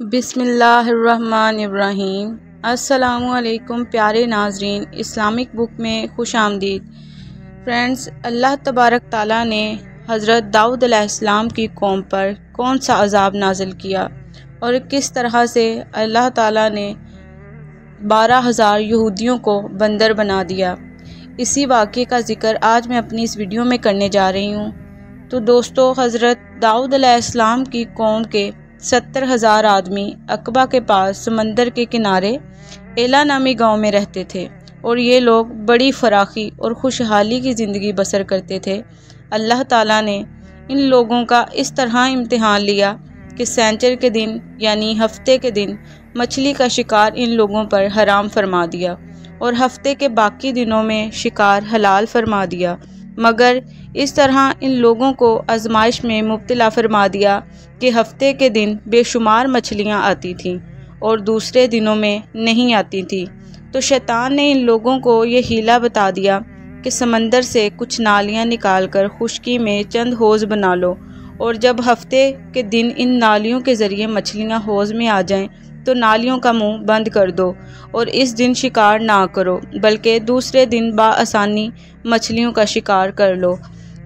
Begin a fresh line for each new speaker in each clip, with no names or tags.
بسم اللہ الرحمن الرحیم۔ السلام علیکم پیارے ناظرین، اسلامک بک میں خوش آمدید۔ فرینڈز، اللہ تبارک تعالیٰ نے حضرت داؤد علیہ السلام کی قوم پر کون سا عذاب نازل کیا اور کس طرح سے اللہ تعالیٰ نے 12,000 یہودیوں کو بندر بنا دیا، اسی واقعے کا ذکر آج میں اپنی اس ویڈیو میں کرنے جا رہی ہوں۔ تو دوستو، حضرت داؤد علیہ السلام کی قوم کے 70,000 آدمی عقبہ کے پاس سمندر کے کنارے ایلا نامی گاؤں میں رہتے تھے، اور یہ لوگ بڑی فراخی اور خوشحالی کی زندگی بسر کرتے تھے۔ اللہ تعالیٰ نے ان لوگوں کا اس طرح امتحان لیا کہ سینچر کے دن یعنی ہفتے کے دن مچھلی کا شکار ان لوگوں پر حرام فرما دیا، اور ہفتے کے باقی دنوں میں شکار حلال فرما دیا، مگر اس طرح ان لوگوں کو آزمائش میں مبتلا فرما دیا کہ ہفتے کے دن بے شمار مچھلیاں آتی تھیں اور دوسرے دنوں میں نہیں آتی تھیں۔ تو شیطان نے ان لوگوں کو یہ حیلہ بتا دیا کہ سمندر سے کچھ نالیاں نکال کر خشکی میں چند حوض بنا لو، اور جب ہفتے کے دن ان نالیوں کے ذریعے مچھلیاں حوض میں آ جائیں تو نالیوں کا منہ بند کر دو، اور اس دن شکار نہ کرو بلکہ دوسرے دن بآسانی مچھلیوں کا شکار کر لو۔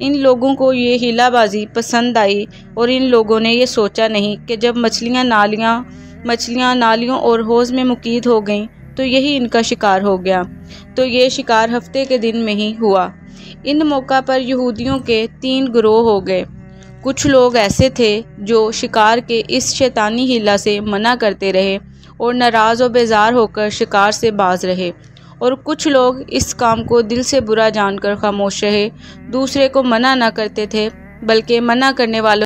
ان لوگوں کو یہ حیلہ بازی پسند آئی، اور ان لوگوں نے یہ سوچا نہیں کہ جب مچھلیاں نالیوں اور حوض میں مقید ہو گئیں تو یہی ان کا شکار ہو گیا۔ تو یہ شکار ہفتے کے دن میں ہی ہوا۔ ان موقع پر یہودیوں کے 3 گروہ ہو گئے۔ کچھ لوگ ایسے تھے جو شکار کے اس شیطانی حیلہ سے منع کرتے رہے اور ناراض و بیزار ہو کر شکار سے باز رہے، اور کچھ لوگ اس کام کو دل سے برا جان کر خاموش رہے، دوسرے کو منع نہ کرتے تھے بلکہ منع کرنے والوں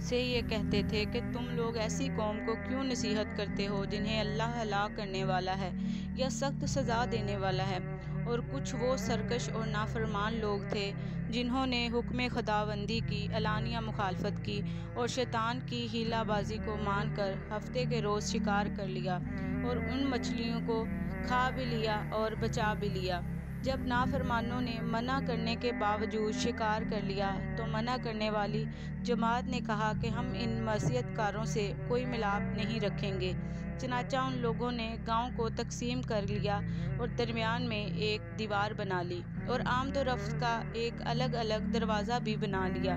سے یہ کہتے تھے کہ تم لوگ ایسی قوم کو کیوں نصیحت کرتے ہو جنہیں اللہ ہلاک کرنے والا ہے یا سخت سزا دینے والا ہے۔ اور کچھ وہ سرکش اور نافرمان لوگ تھے جنہوں نے حکم خداوندی کی علانیہ مخالفت کی اور شیطان کی حیلہ بازی کو مان کر ہفتے کے روز شکار کر لیا اور ان مچھلیوں کو کھا بھی لیا اور بچا بھی لیا۔ جب نافرمانوں نے منع کرنے کے باوجود شکار کر لیا تو منع کرنے والی جماعت نے کہا کہ ہم ان معصیت کاروں سے کوئی ملاپ نہیں رکھیں گے۔ چنانچہ ان لوگوں نے گاؤں کو تقسیم کر لیا اور درمیان میں ایک دیوار بنا لی اور آمد و رفت کا ایک الگ الگ دروازہ بھی بنا لیا۔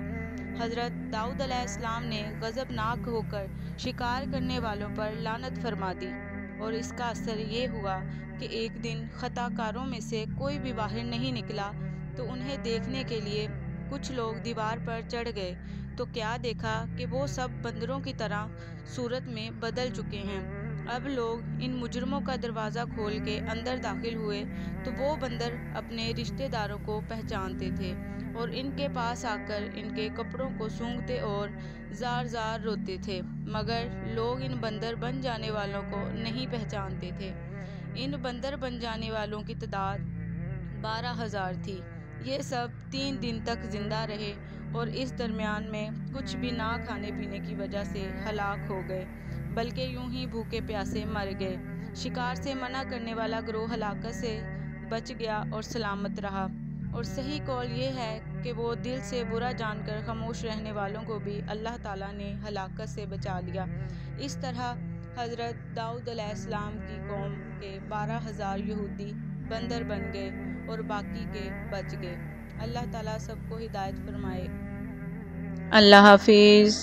حضرت داؤد علیہ السلام نے غضبناک ہو کر شکار کرنے والوں پر لعنت فرما دی، اور اس کا اثر یہ ہوا کہ ایک دن خطا کاروں میں سے کوئی بھی باہر نہیں نکلا، تو انہیں دیکھنے کے لیے کچھ لوگ دیوار پر چڑھ گئے تو کیا دیکھا کہ وہ سب بندروں کی طرح صورت میں بدل چکے ہیں۔ اب لوگ ان مجرموں کا دروازہ کھول کے اندر داخل ہوئے تو وہ بندر اپنے رشتہ داروں کو پہچانتے تھے اور ان کے پاس آ کر ان کے کپڑوں کو سونگھتے اور زار زار روتے تھے، مگر لوگ ان بندر بن جانے والوں کو نہیں پہچانتے تھے۔ ان بندر بن جانے والوں کی تعداد 12,000 تھی۔ یہ سب 3 دن تک زندہ رہے اور اس درمیان میں کچھ بھی نہ کھانے پینے کی وجہ سے ہلاک ہو گئے، بلکہ یوں ہی بھوکے پیاسے مر گئے۔ شکار سے منع کرنے والا گروہ ہلاکت سے بچ گیا اور سلامت رہا، اور صحیح قول یہ ہے کہ وہ دل سے برا جان کر خاموش رہنے والوں کو بھی اللہ تعالیٰ نے ہلاکت سے بچا لیا۔ اس طرح حضرت داؤد علیہ السلام کی قوم کے 12,000 یہودی بندر بن گئے اور باقی کے بچ گئے۔ اللہ تعالیٰ سب کو ہدایت فرمائے۔ اللہ حافظ۔